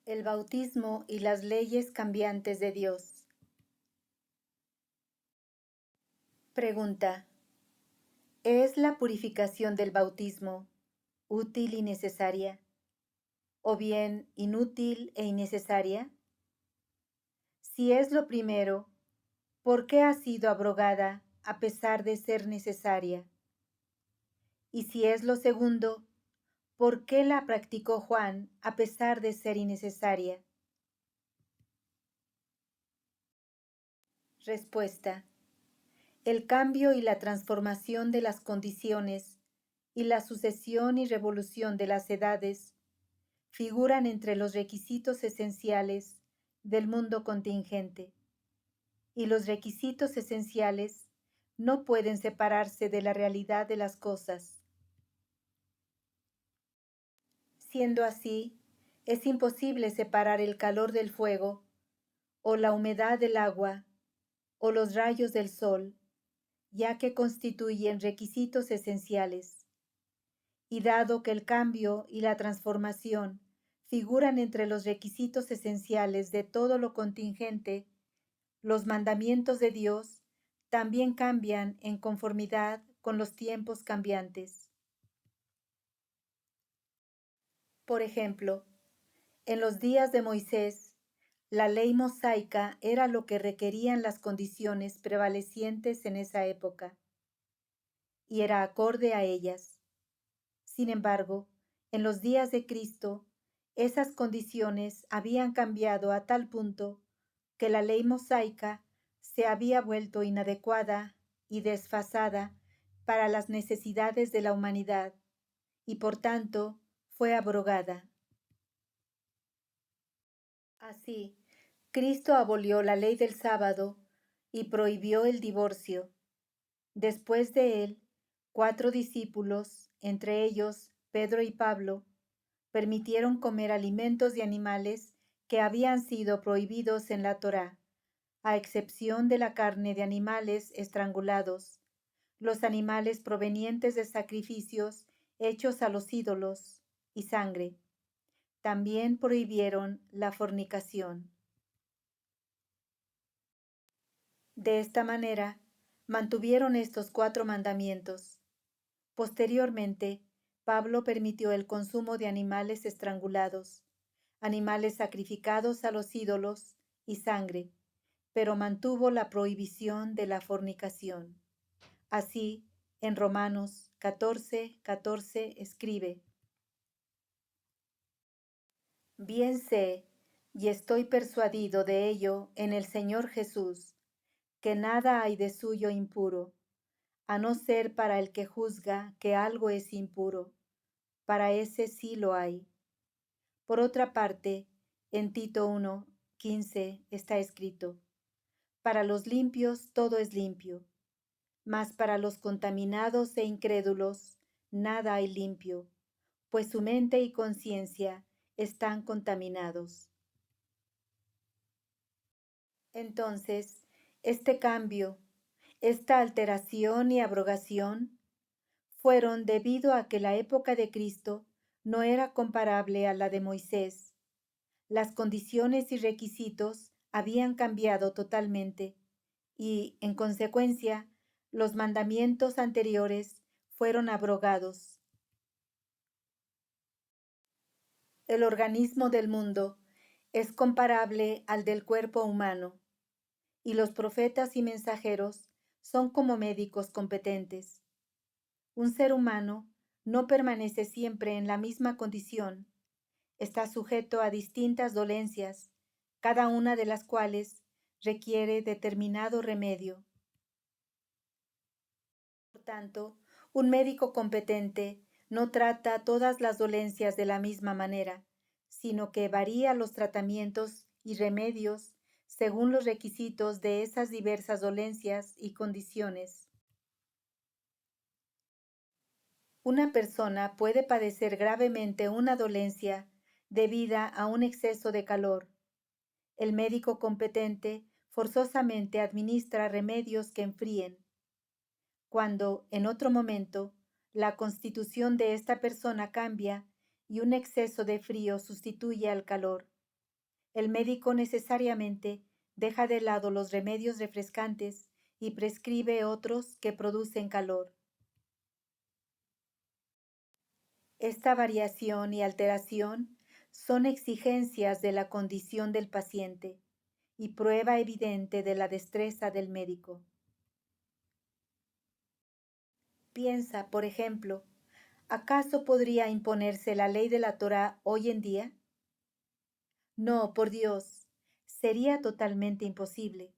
El bautismo y las leyes cambiantes de Dios. Pregunta: ¿es la purificación del bautismo útil y necesaria, o bien inútil e innecesaria? Si es lo primero, ¿por qué ha sido abrogada a pesar de ser necesaria? Y si es lo segundo, ¿por qué la practicó Juan a pesar de ser innecesaria? Respuesta: el cambio y la transformación de las condiciones y la sucesión y revolución de las edades figuran entre los requisitos esenciales del mundo contingente, y los requisitos esenciales no pueden separarse de la realidad de las cosas. Siendo así, es imposible separar el calor del fuego, o la humedad del agua, o los rayos del sol, ya que constituyen requisitos esenciales. Y dado que el cambio y la transformación figuran entre los requisitos esenciales de todo lo contingente, los mandamientos de Dios también cambian en conformidad con los tiempos cambiantes. Por ejemplo, en los días de Moisés, la ley mosaica era lo que requerían las condiciones prevalecientes en esa época, y era acorde a ellas. Sin embargo, en los días de Cristo, esas condiciones habían cambiado a tal punto que la ley mosaica se había vuelto inadecuada y desfasada para las necesidades de la humanidad, y por tanto fue abrogada. Así, Cristo abolió la ley del sábado y prohibió el divorcio. Después de él, 4 discípulos, entre ellos Pedro y Pablo, permitieron comer alimentos de animales que habían sido prohibidos en la Torá, a excepción de la carne de animales estrangulados, los animales provenientes de sacrificios hechos a los ídolos y sangre. También prohibieron la fornicación. De esta manera, mantuvieron estos 4 mandamientos. Posteriormente, Pablo permitió el consumo de animales estrangulados, animales sacrificados a los ídolos y sangre, pero mantuvo la prohibición de la fornicación. Así, en Romanos 14:14 escribe: bien sé, y estoy persuadido de ello en el Señor Jesús, que nada hay de suyo impuro, a no ser para el que juzga que algo es impuro, para ese sí lo hay. Por otra parte, en Tito 1:15 está escrito: para los limpios todo es limpio, mas para los contaminados e incrédulos nada hay limpio, pues su mente y conciencia están contaminados. Entonces, este cambio, esta alteración y abrogación fueron debido a que la época de Cristo no era comparable a la de Moisés. Las condiciones y requisitos habían cambiado totalmente y, en consecuencia, los mandamientos anteriores fueron abrogados. El organismo del mundo es comparable al del cuerpo humano, y los profetas y mensajeros son como médicos competentes. Un ser humano no permanece siempre en la misma condición, está sujeto a distintas dolencias, cada una de las cuales requiere determinado remedio. Por tanto, un médico competente no trata todas las dolencias de la misma manera, sino que varía los tratamientos y remedios según los requisitos de esas diversas dolencias y condiciones. Una persona puede padecer gravemente una dolencia debida a un exceso de calor. El médico competente forzosamente administra remedios que enfríen, cuando, en otro momento, la constitución de esta persona cambia y un exceso de frío sustituye al calor. El médico necesariamente deja de lado los remedios refrescantes y prescribe otros que producen calor. Esta variación y alteración son exigencias de la condición del paciente y prueba evidente de la destreza del médico. Piensa, por ejemplo, ¿acaso podría imponerse la ley de la Torá hoy en día? No, por Dios, sería totalmente imposible.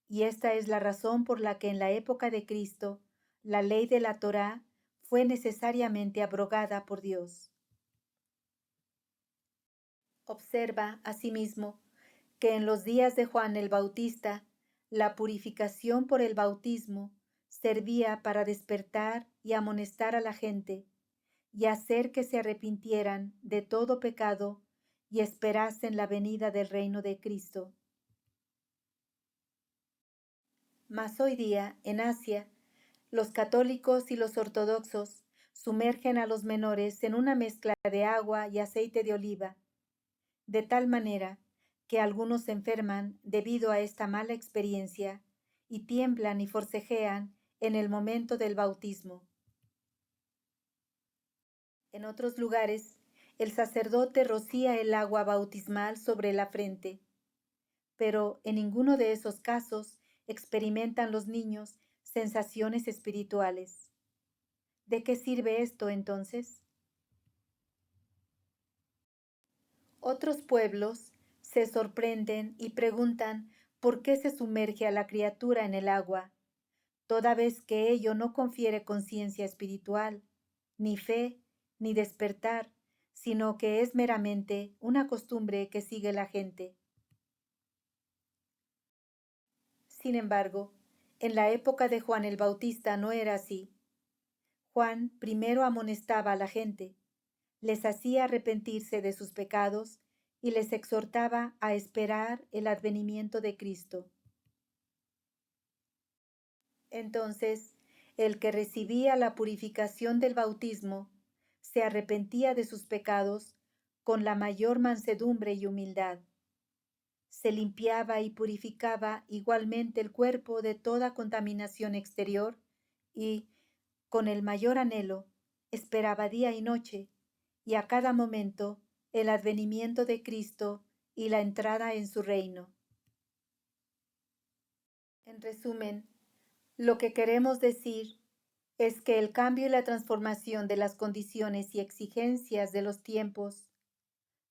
Y esta es la razón por la que en la época de Cristo la ley de la Torá fue necesariamente abrogada por Dios. Observa, asimismo, que en los días de Juan el Bautista, la purificación por el bautismo servía para despertar y amonestar a la gente y hacer que se arrepintieran de todo pecado y esperasen la venida del reino de Cristo. Mas hoy día, en Asia, los católicos y los ortodoxos sumergen a los menores en una mezcla de agua y aceite de oliva, de tal manera que algunos se enferman debido a esta mala experiencia y tiemblan y forcejean en el momento del bautismo. En otros lugares, el sacerdote rocía el agua bautismal sobre la frente, pero en ninguno de esos casos experimentan los niños sensaciones espirituales. ¿De qué sirve esto entonces? Otros pueblos se sorprenden y preguntan por qué se sumerge a la criatura en el agua, toda vez que ello no confiere conciencia espiritual, ni fe, ni despertar, sino que es meramente una costumbre que sigue la gente. Sin embargo, en la época de Juan el Bautista no era así. Juan primero amonestaba a la gente, les hacía arrepentirse de sus pecados y les exhortaba a esperar el advenimiento de Cristo. Entonces, el que recibía la purificación del bautismo se arrepentía de sus pecados con la mayor mansedumbre y humildad. Se limpiaba y purificaba igualmente el cuerpo de toda contaminación exterior y, con el mayor anhelo, esperaba día y noche, y a cada momento, el advenimiento de Cristo y la entrada en su reino. En resumen, lo que queremos decir es que el cambio y la transformación de las condiciones y exigencias de los tiempos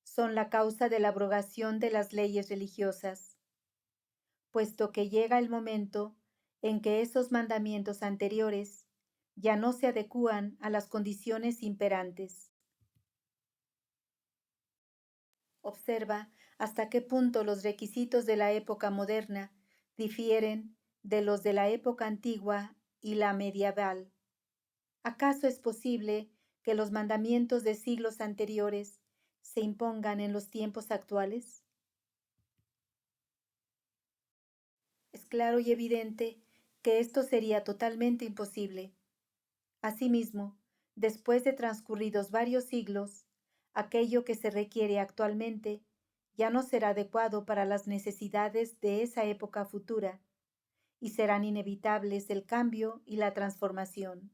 son la causa de la abrogación de las leyes religiosas, puesto que llega el momento en que esos mandamientos anteriores ya no se adecúan a las condiciones imperantes. Observa hasta qué punto los requisitos de la época moderna difieren de los de la época antigua y la medieval. ¿Acaso es posible que los mandamientos de siglos anteriores se impongan en los tiempos actuales? Es claro y evidente que esto sería totalmente imposible. Asimismo, después de transcurridos varios siglos, aquello que se requiere actualmente ya no será adecuado para las necesidades de esa época futura, y serán inevitables el cambio y la transformación.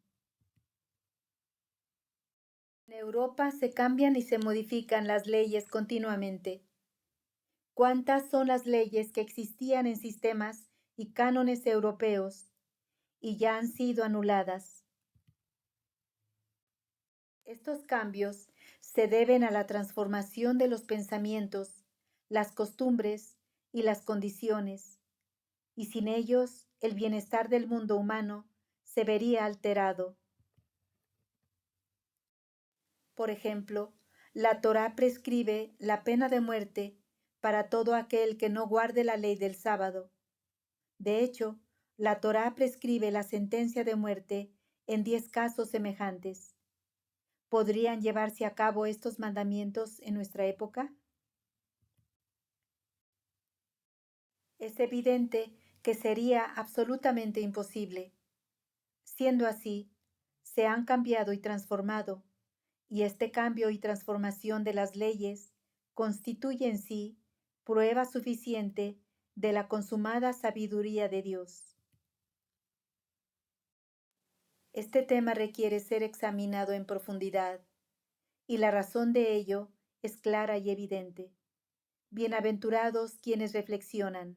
En Europa se cambian y se modifican las leyes continuamente. ¿Cuántas son las leyes que existían en sistemas y cánones europeos y ya han sido anuladas? Estos cambios se deben a la transformación de los pensamientos, las costumbres y las condiciones, y sin ellos el bienestar del mundo humano se vería alterado. Por ejemplo, la Torá prescribe la pena de muerte para todo aquel que no guarde la ley del sábado. De hecho, la Torá prescribe la sentencia de muerte en 10 casos semejantes. ¿Podrían llevarse a cabo estos mandamientos en nuestra época? Es evidente que sería absolutamente imposible. Siendo así, se han cambiado y transformado, y este cambio y transformación de las leyes constituye en sí prueba suficiente de la consumada sabiduría de Dios. Este tema requiere ser examinado en profundidad, y la razón de ello es clara y evidente. Bienaventurados quienes reflexionan,